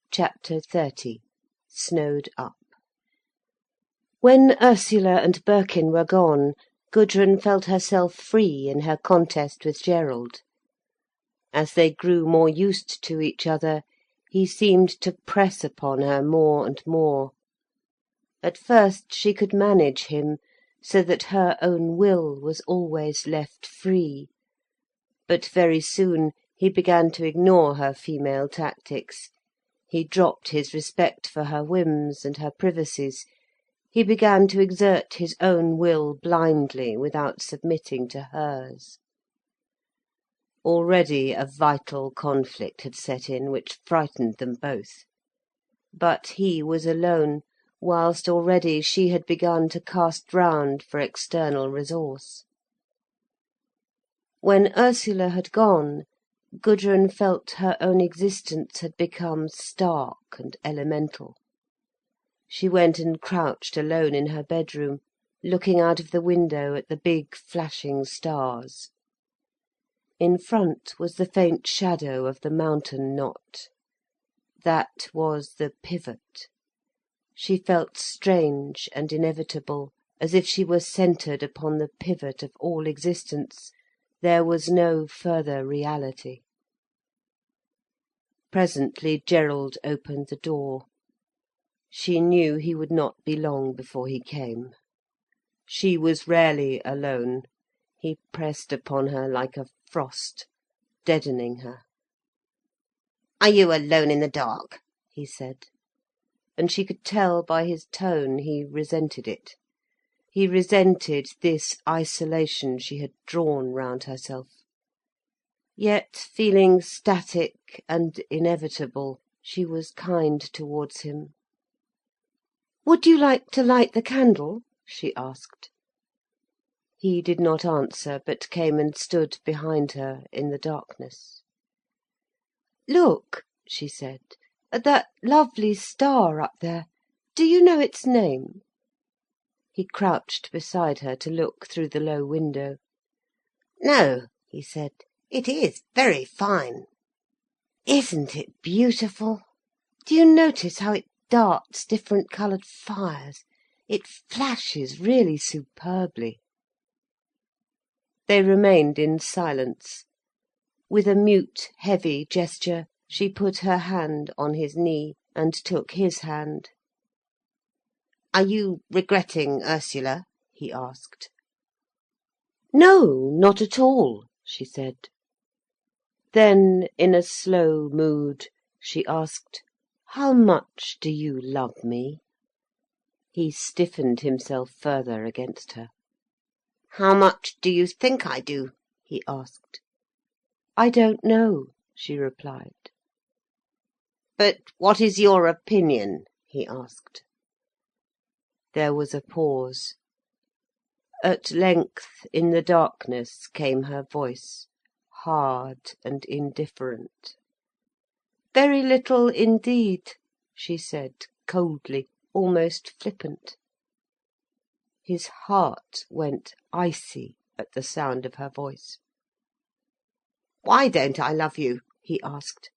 Chapter 30 Snowed Up When Ursula and Birkin were gone, Gudrun felt herself free in her contest with Gerald. As they grew more used to each other, he seemed to press upon her more and more. At first she could manage him, so that her own will was always left free. But very soon he began to ignore her female tactics. He dropped his respect for her whims and her privacies. He began to exert his own will blindly, without submitting to hers. Already a vital conflict had set in, which frightened them both. But he was alone, whilst already she had begun to cast round for external resource. When Ursula had gone, Gudrun felt her own existence had become stark and elemental. She went and crouched alone in her bedroom, looking out of the window at the big flashing stars. In front was the faint shadow of the mountain knot. That was the pivot. She felt strange and inevitable, as if she were centred upon the pivot of all existence. There was no further reality. Presently Gerald opened the door. She knew he would not be long before he came. She was rarely alone. He pressed upon her like a frost, deadening her. "Are you alone in the dark?" he said. And she could tell by his tone he resented it. He resented this isolation she had drawn round herself. Yet, feeling static and inevitable, she was kind towards him. "Would you like to light the candle?" she asked. He did not answer, but came and stood behind her in the darkness. "Look," she said, "at that lovely star up there. Do you know its name?" He crouched beside her to look through the low window. "No," he said. "It is very fine." "Isn't it beautiful? Do you notice how it darts different coloured fires? It flashes really superbly." They remained in silence. With a mute, heavy gesture, she put her hand on his knee, and took his hand. "Are you regretting Ursula?" he asked. "No, not at all," she said. Then, in a slow mood, she asked, "How much do you love me?" He stiffened himself further against her. "How much do you think I do?" he asked. "I don't know," she replied. "But what is your opinion?" he asked. There was a pause. At length, in the darkness, came her voice, hard and indifferent. "Very little indeed," she said, coldly, almost flippant. His heart went icy at the sound of her voice. "Why don't I love you?" he asked,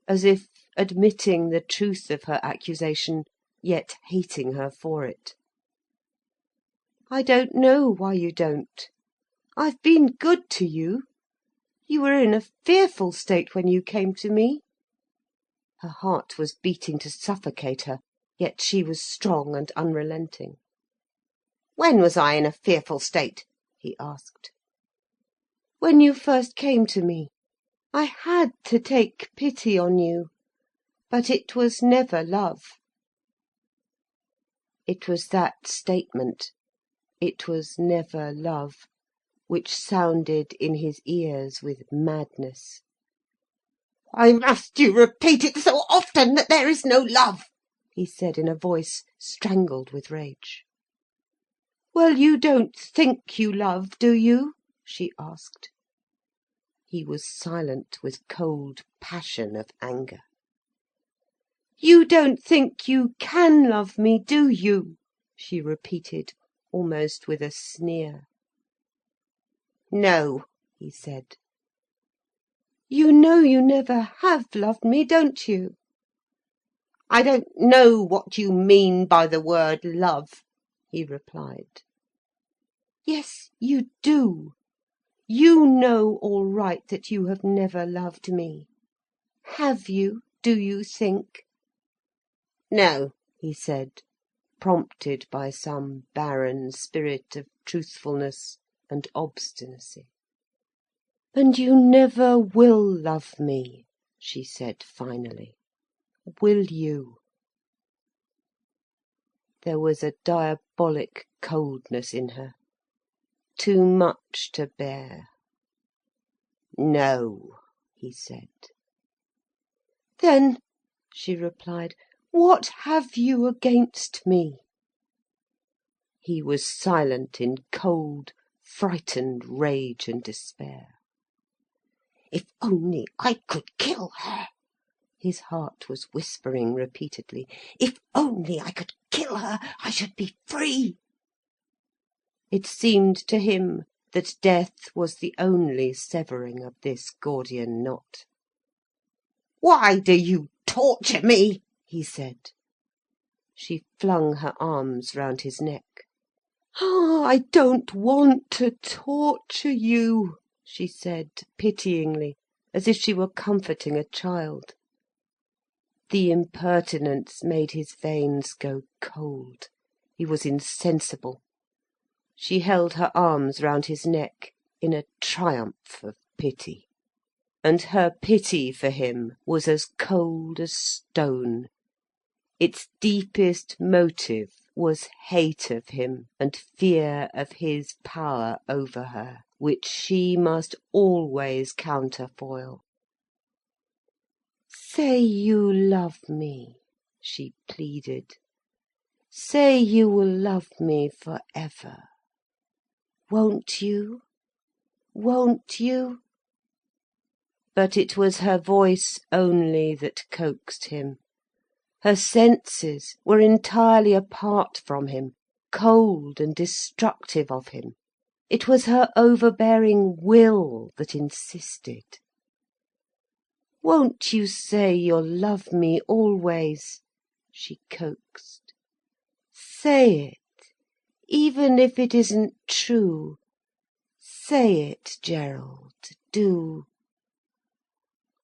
as if admitting the truth of her accusation, yet hating her for it. "I don't know why you don't. I've been good to you. You were in a fearful state when you came to me." Her heart was beating to suffocate her, yet she was strong and unrelenting. "When was I in a fearful state?" he asked. "When you first came to me. I had to take pity on you. But it was never love." It was that statement, "It was never love," which sounded in his ears with madness. "Why must you repeat it so often, that there is no love?" he said in a voice strangled with rage. "Well, you don't think you love, do you?" she asked. He was silent with cold passion of anger. "You don't think you can love me, do you?" she repeated, almost with a sneer. "No," he said. "You know you never have loved me, don't you?" "I don't know what you mean by the word love," he replied. "Yes, you do. You know all right that you have never loved me. Have you, do you think?" "No," he said, prompted by some barren spirit of truthfulness and obstinacy. "And you never will love me," she said finally. "Will you?" There was a diabolic coldness in her, too much to bear. "No," he said. "Then," she replied, "what have you against me?" He was silent in cold, frightened rage and despair. "If only I could kill her," his heart was whispering repeatedly. "If only I could kill her, I should be free." It seemed to him that death was the only severing of this Gordian knot. "Why do you torture me?" he said. She flung her arms round his neck. "Ah, I don't want to torture you," she said pityingly, as if she were comforting a child. The impertinence made his veins go cold. He was insensible. She held her arms round his neck in a triumph of pity. And her pity for him was as cold as stone. Its deepest motive was hate of him and fear of his power over her, which she must always counterfoil. "Say you love me," she pleaded. "Say you will love me for ever. Won't you? Won't you?" But it was her voice only that coaxed him. Her senses were entirely apart from him, cold and destructive of him. It was her overbearing will that insisted. "Won't you say you'll love me always?" she coaxed. "Say it, even if it isn't true. Say it, Gerald, do."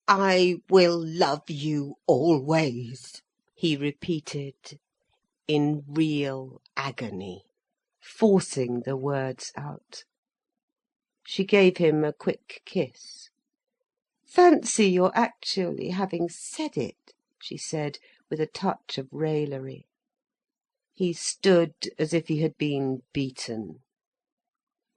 "I will love you always," he repeated, in real agony, forcing the words out. She gave him a quick kiss. "Fancy your actually having said it," she said, with a touch of raillery. He stood as if he had been beaten.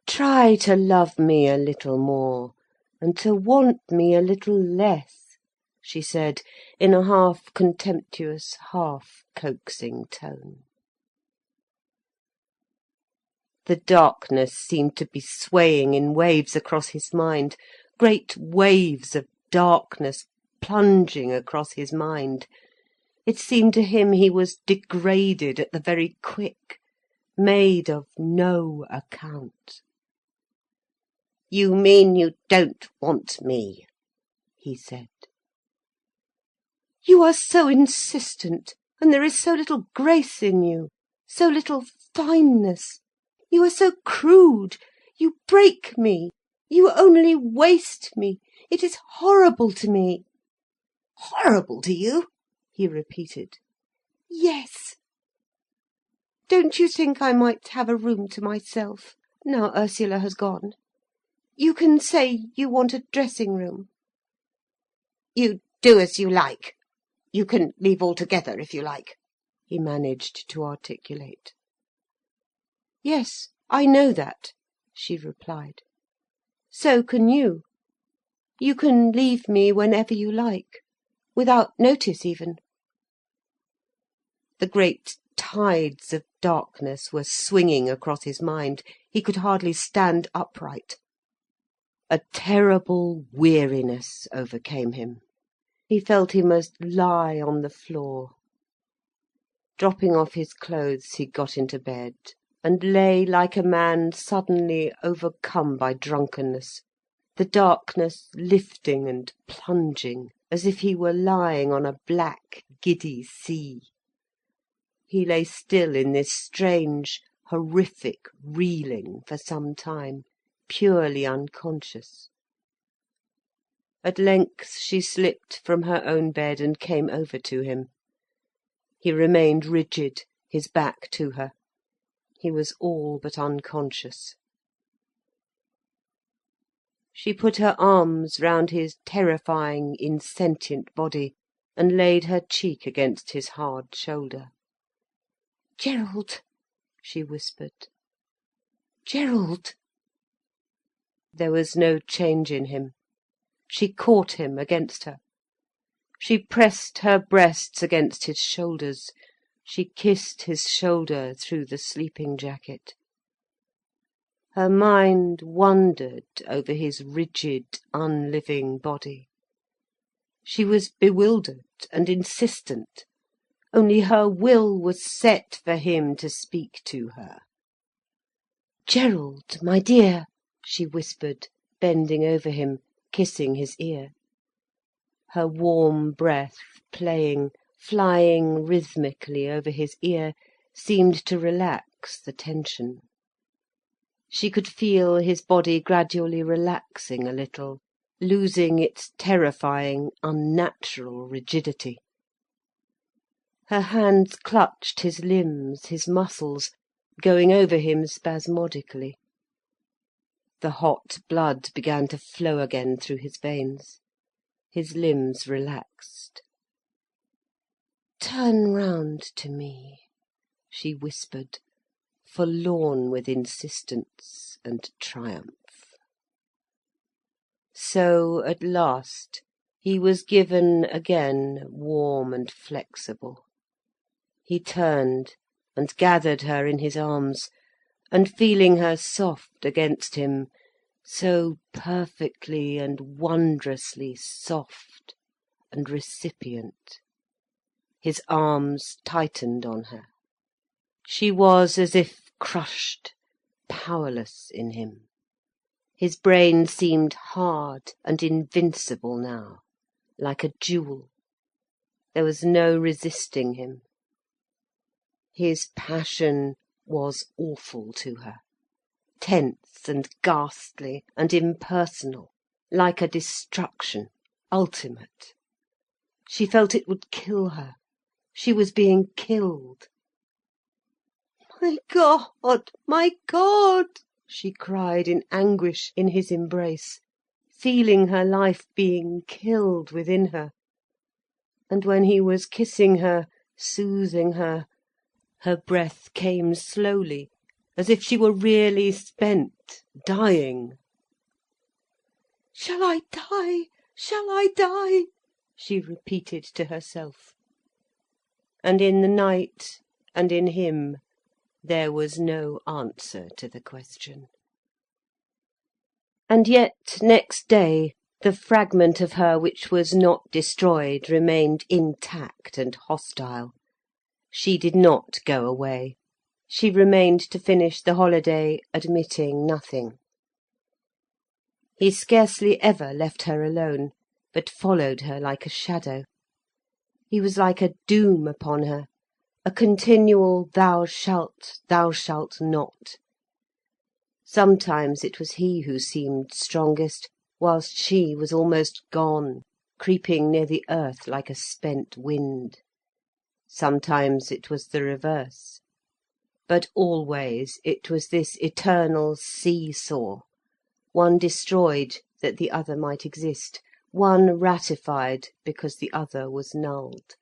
"Try to love me a little more, and to want me a little less," she said, in a half contemptuous, half coaxing tone. The darkness seemed to be swaying in waves across his mind, great waves of darkness plunging across his mind. It seemed to him he was degraded at the very quick, made of no account. "You mean you don't want me?" he said. "You are so insistent, and there is so little grace in you, so little fineness. You are so crude. You break me. You only waste me. It is horrible to me." "Horrible to you?" he repeated. "Yes. Don't you think I might have a room to myself, now Ursula has gone? You can say you want a dressing room." "You do as you like. You can leave altogether if you like," he managed to articulate. "Yes, I know that," she replied. "So can you. You can leave me whenever you like, without notice even." The great tides of darkness were swinging across his mind. He could hardly stand upright. A terrible weariness overcame him. He felt he must lie on the floor. Dropping off his clothes, he got into bed, and lay like a man suddenly overcome by drunkenness, the darkness lifting and plunging, as if he were lying on a black, giddy sea. He lay still in this strange, horrific reeling for some time, purely unconscious. At length she slipped from her own bed and came over to him. He remained rigid, his back to her. He was all but unconscious. She put her arms round his terrifying, insentient body, and laid her cheek against his hard shoulder. "Gerald," she whispered. "Gerald." There was no change in him. She caught him against her. She pressed her breasts against his shoulders. She kissed his shoulder through the sleeping jacket. Her mind wandered over his rigid, unliving body. She was bewildered and insistent. Only her will was set for him to speak to her. "Gerald, my dear," she whispered, bending over him, kissing his ear. Her warm breath, playing, flying rhythmically over his ear, seemed to relax the tension. She could feel his body gradually relaxing a little, losing its terrifying, unnatural rigidity. Her hands clutched his limbs, his muscles, going over him spasmodically. The hot blood began to flow again through his veins. His limbs relaxed. "Turn round to me," she whispered, forlorn with insistence and triumph. So, at last, he was given again warm and flexible. He turned and gathered her in his arms, and feeling her soft against him, so perfectly and wondrously soft and recipient, his arms tightened on her. She was as if crushed, powerless in him. His brain seemed hard and invincible now, like a jewel. There was no resisting him. His passion was awful to her, tense and ghastly and impersonal, like a destruction, ultimate. She felt it would kill her. She was being killed. "My God, my God!" she cried in anguish in his embrace, feeling her life being killed within her. And when he was kissing her, soothing her, her breath came slowly, as if she were really spent, dying. "Shall I die? Shall I die?" she repeated to herself. And in the night, and in him, there was no answer to the question. And yet, next day, the fragment of her which was not destroyed remained intact and hostile. She did not go away. She remained to finish the holiday, admitting nothing. He scarcely ever left her alone, but followed her like a shadow. He was like a doom upon her, a continual thou shalt not. Sometimes it was he who seemed strongest, whilst she was almost gone, creeping near the earth like a spent wind. Sometimes it was the reverse. But always it was this eternal see-saw, one destroyed that the other might exist, one ratified because the other was nulled.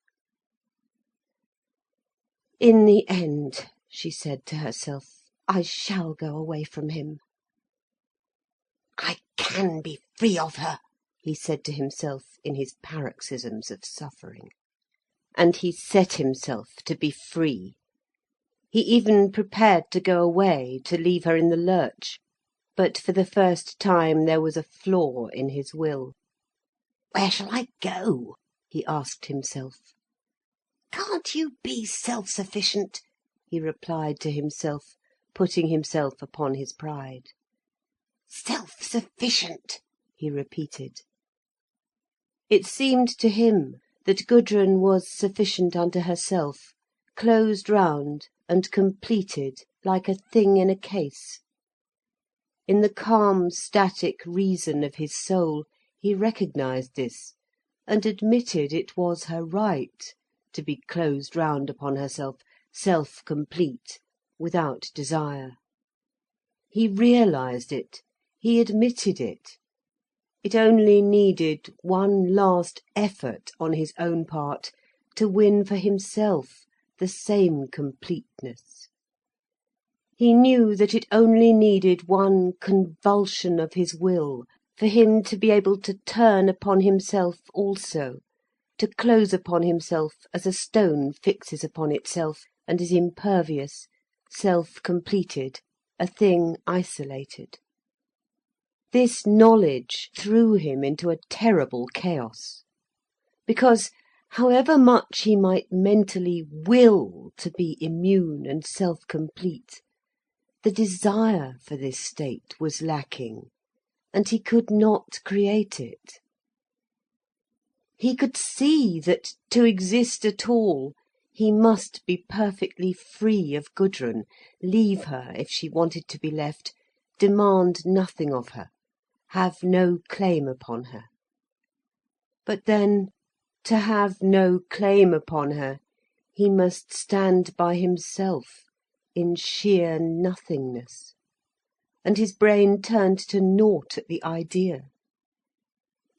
"In the end," she said to herself, "I shall go away from him." "I can be free of her," he said to himself in his paroxysms of suffering. And he set himself to be free. He even prepared to go away, to leave her in the lurch. But for the first time there was a flaw in his will. "Where shall I go?" he asked himself. "Can't you be self-sufficient?" he replied to himself, putting himself upon his pride. "Self-sufficient," he repeated. It seemed to him that Gudrun was sufficient unto herself, closed round and completed like a thing in a case. In the calm, static reason of his soul, he recognised this, and admitted it was her right to be closed round upon herself, self-complete, without desire. He realised it, he admitted it. It only needed one last effort on his own part to win for himself the same completeness. He knew that it only needed one convulsion of his will for him to be able to turn upon himself also, to close upon himself as a stone fixes upon itself and is impervious, self-completed, a thing isolated. This knowledge threw him into a terrible chaos, because however much he might mentally will to be immune and self-complete, the desire for this state was lacking, and he could not create it. He could see that to exist at all, he must be perfectly free of Gudrun, leave her if she wanted to be left, demand nothing of her, have no claim upon her. But then, to have no claim upon her, he must stand by himself in sheer nothingness, and his brain turned to naught at the idea.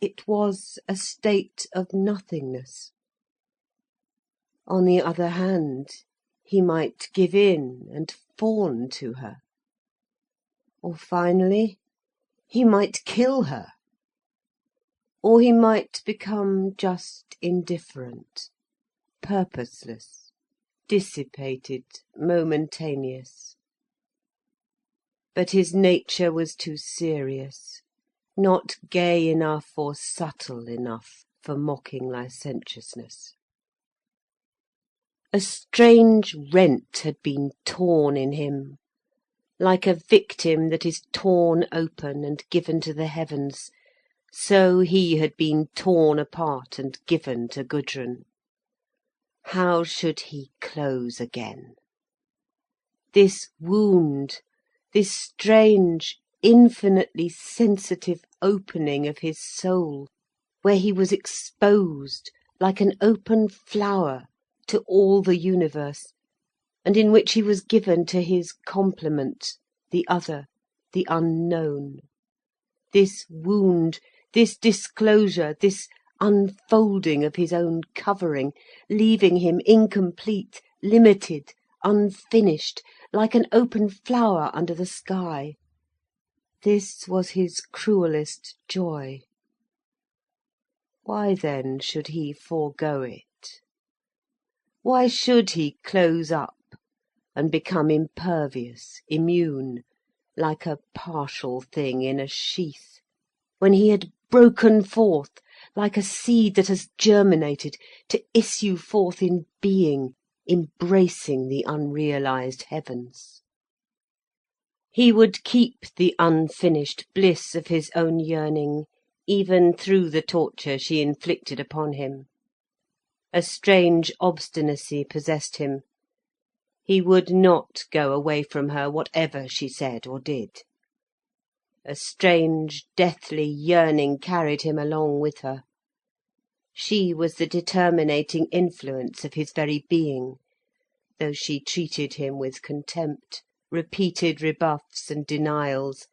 It was a state of nothingness. On the other hand, he might give in and fawn to her. Or finally, he might kill her. Or he might become just indifferent, purposeless, dissipated, momentaneous. But his nature was too serious, not gay enough or subtle enough for mocking licentiousness. A strange rent had been torn in him, like a victim that is torn open and given to the heavens, so he had been torn apart and given to Gudrun. How should he close again? This wound, this strange, infinitely sensitive opening of his soul, where he was exposed like an open flower to all the universe, and in which he was given to his complement, the other, the unknown. This wound, this disclosure, this unfolding of his own covering, leaving him incomplete, limited, unfinished, like an open flower under the sky. This was his cruellest joy. Why then should he forego it? Why should he close up and become impervious, immune, like a partial thing in a sheath, when he had broken forth, like a seed that has germinated, to issue forth in being, embracing the unrealised heavens? He would keep the unfinished bliss of his own yearning, even through the torture she inflicted upon him. A strange obstinacy possessed him. He would not go away from her, whatever she said or did. A strange, deathly yearning carried him along with her. She was the determinating influence of his very being, though she treated him with contempt, repeated rebuffs and denials.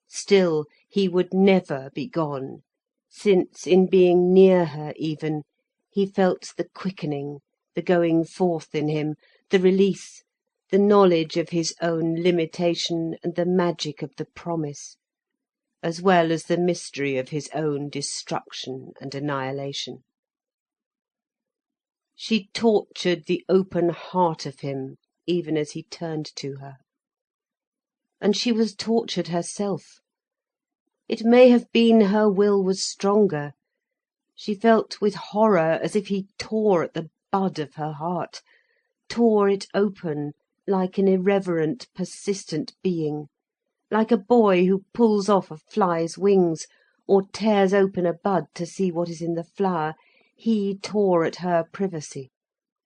Still he would never be gone, since in being near her even, he felt the quickening, the going forth in him, the release, the knowledge of his own limitation and the magic of the promise, as well as the mystery of his own destruction and annihilation. She tortured the open heart of him even as he turned to her. And she was tortured herself. It may have been her will was stronger. She felt with horror as if he tore at the bud of her heart, tore it open like an irreverent, persistent being, like a boy who pulls off a fly's wings, or tears open a bud to see what is in the flower. He tore at her privacy,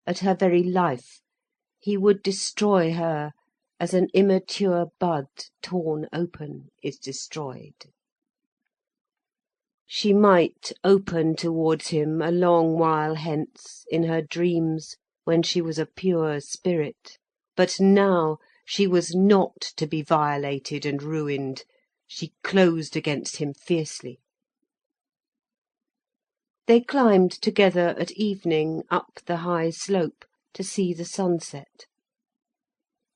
at her very life. He would destroy her as an immature bud torn open is destroyed. She might open towards him a long while hence, in her dreams, when she was a pure spirit. But now she was not to be violated and ruined. She closed against him fiercely. They climbed together at evening up the high slope to see the sunset.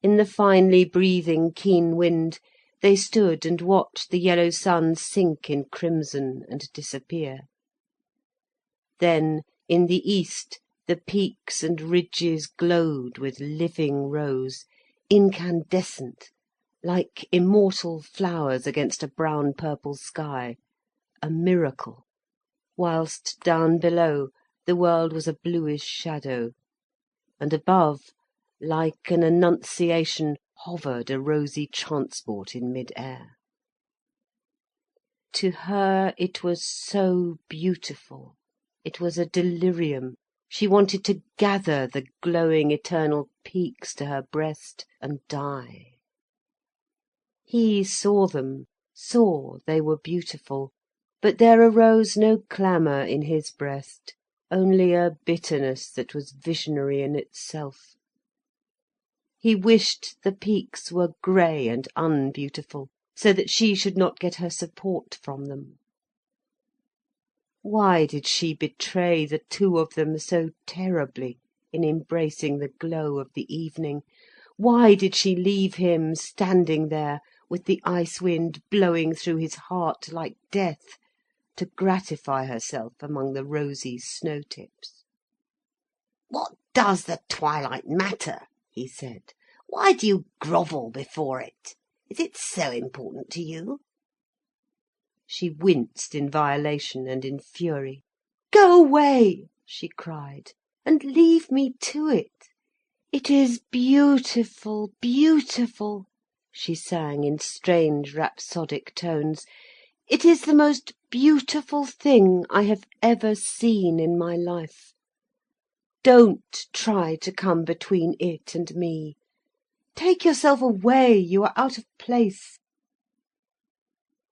In the finely breathing keen wind they stood and watched the yellow sun sink in crimson and disappear. Then in the east the peaks and ridges glowed with living rose, incandescent, like immortal flowers against a brown-purple sky, a miracle, whilst down below the world was a bluish shadow, and above, like an annunciation, hovered a rosy transport in mid-air. To her it was so beautiful, it was a delirium. She wanted to gather the glowing eternal peaks to her breast and die. He saw them, saw they were beautiful, but there arose no clamour in his breast, only a bitterness that was visionary in itself. He wished the peaks were grey and unbeautiful, so that she should not get her support from them. Why did she betray the two of them so terribly in embracing the glow of the evening? Why did she leave him standing there, with the ice wind blowing through his heart like death, to gratify herself among the rosy snow-tips? "What does the twilight matter?" he said. "Why do you grovel before it? Is it so important to you?" She winced in violation and in fury. "Go away," she cried, "and leave me to it. It is beautiful, beautiful," she sang in strange rhapsodic tones. "It is the most beautiful thing I have ever seen in my life. Don't try to come between it and me. Take yourself away, you are out of place."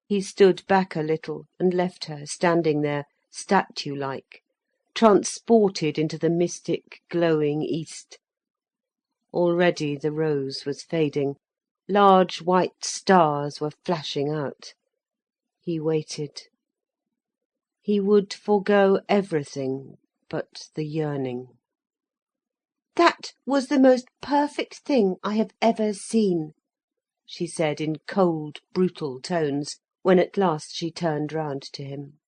He stood back a little and left her standing there, statue-like, transported into the mystic glowing east. Already the rose was fading, large white stars were flashing out. He waited. He would forego everything but the yearning. "That was the most perfect thing I have ever seen," she said in cold, brutal tones, when at last she turned round to him.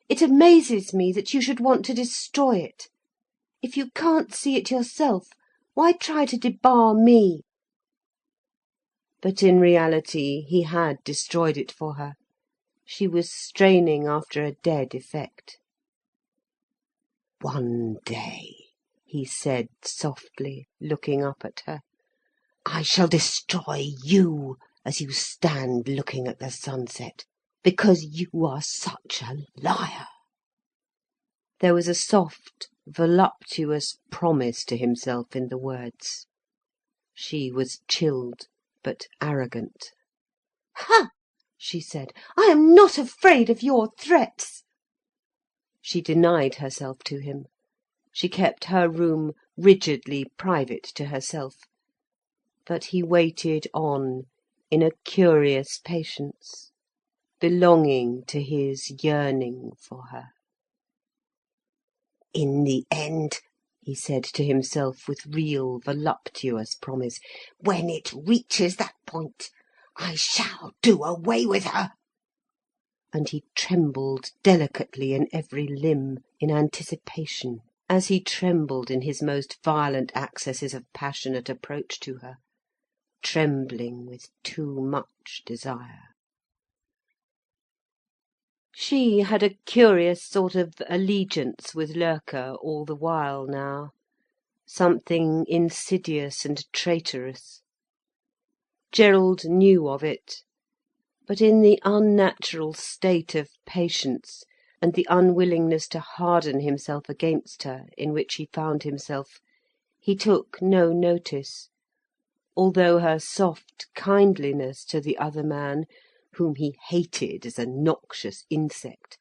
"It amazes me that you should want to destroy it. If you can't see it yourself, why try to debar me?" But in reality he had destroyed it for her. She was straining after a dead effect. "One day," he said softly, looking up at her, "I shall destroy you as you stand looking at the sunset, because you are such a liar." There was a soft, voluptuous promise to himself in the words. She was chilled, but arrogant. "Ha!" she said, "I am not afraid of your threats." She denied herself to him. She kept her room rigidly private to herself. But he waited on in a curious patience, belonging to his yearning for her. "In the end," he said to himself with real voluptuous promise, "when it reaches that point, I shall do away with her." And he trembled delicately in every limb, in anticipation, as he trembled in his most violent accesses of passionate approach to her, trembling with too much desire. She had a curious sort of allegiance with Loerke all the while now, something insidious and traitorous. Gerald knew of it, but in the unnatural state of patience, and the unwillingness to harden himself against her in which he found himself, he took no notice, although her soft kindliness to the other man, whom he hated as a noxious insect,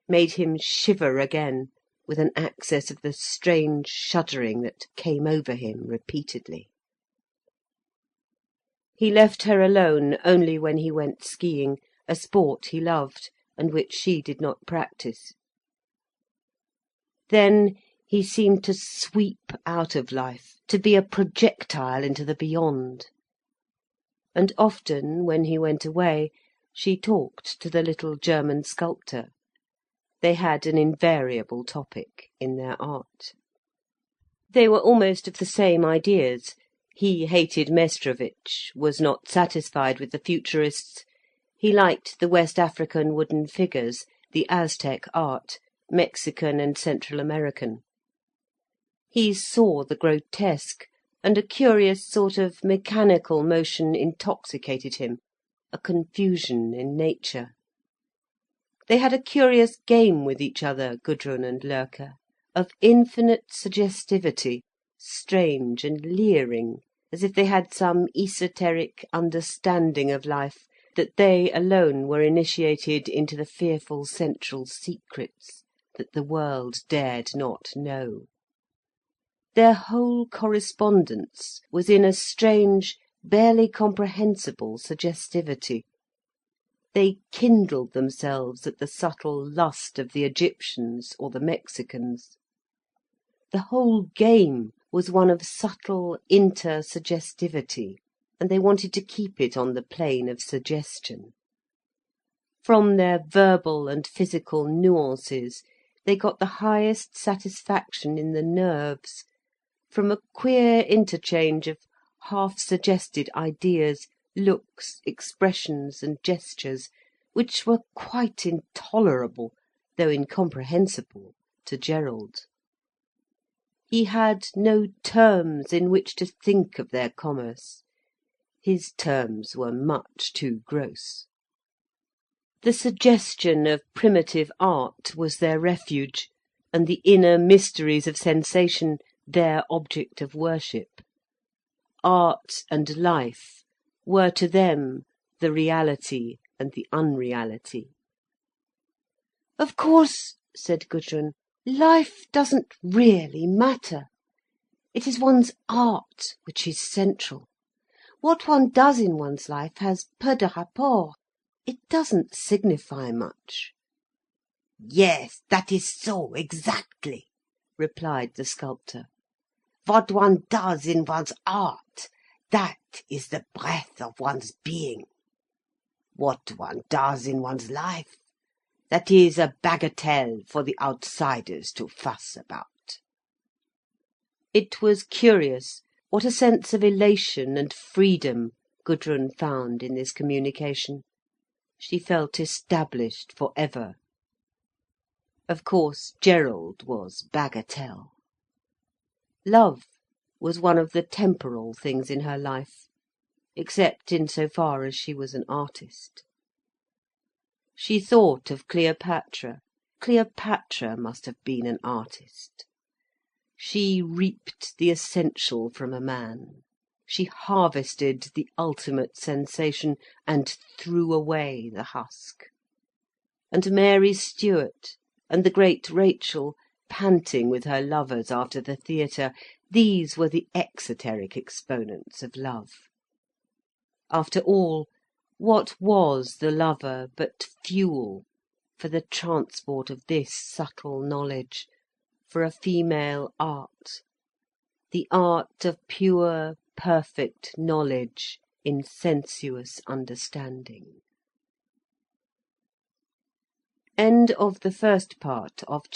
made him shiver again with an access of the strange shuddering that came over him repeatedly. He left her alone only when he went skiing, a sport he loved, and which she did not practise. Then he seemed to sweep out of life, to be a projectile into the beyond. And often, when he went away, she talked to the little German sculptor. They had an invariable topic in their art. They were almost of the same ideas. He hated Mestrovich, was not satisfied with the Futurists. He liked the West African wooden figures, the Aztec art, Mexican and Central American. He saw the grotesque, and a curious sort of mechanical motion intoxicated him, a confusion in nature. They had a curious game with each other, Gudrun and Loerke, of infinite suggestivity, strange and leering, as if they had some esoteric understanding of life, that they alone were initiated into the fearful central secrets that the world dared not know. Their whole correspondence was in a strange, barely comprehensible suggestivity. They kindled themselves at the subtle lust of the Egyptians or the Mexicans. The whole game was one of subtle inter-suggestivity, and they wanted to keep it on the plane of suggestion. From their verbal and physical nuances, they got the highest satisfaction in the nerves, from a queer interchange of half-suggested ideas, looks, expressions, and gestures, which were quite intolerable, though incomprehensible, to Gerald. He had no terms in which to think of their commerce. His terms were much too gross. The suggestion of primitive art was their refuge, and the inner mysteries of sensation their object of worship. Art and life were to them the reality and the unreality. "Of course," said Gudrun, "life doesn't really matter. It is one's art which is central. What one does in one's life has peu de rapport. It doesn't signify much." "Yes, that is so, exactly," replied the sculptor. "What one does in one's art, that is the breath of one's being. What one does in one's life, that is a bagatelle for the outsiders to fuss about." It was curious what a sense of elation and freedom Gudrun found in this communication. She felt established for ever. Of course, Gerald was bagatelle. Love was one of the temporal things in her life, except in so far as she was an artist. She thought of Cleopatra. Cleopatra must have been an artist. She reaped the essential from a man. She harvested the ultimate sensation, and threw away the husk. And Mary Stuart, and the great Rachel, panting with her lovers after the theatre, these were the exoteric exponents of love. After all, what was the lover but fuel for the transport of this subtle knowledge, for a female art, the art of pure, perfect knowledge in sensuous understanding. End of the first part of chapter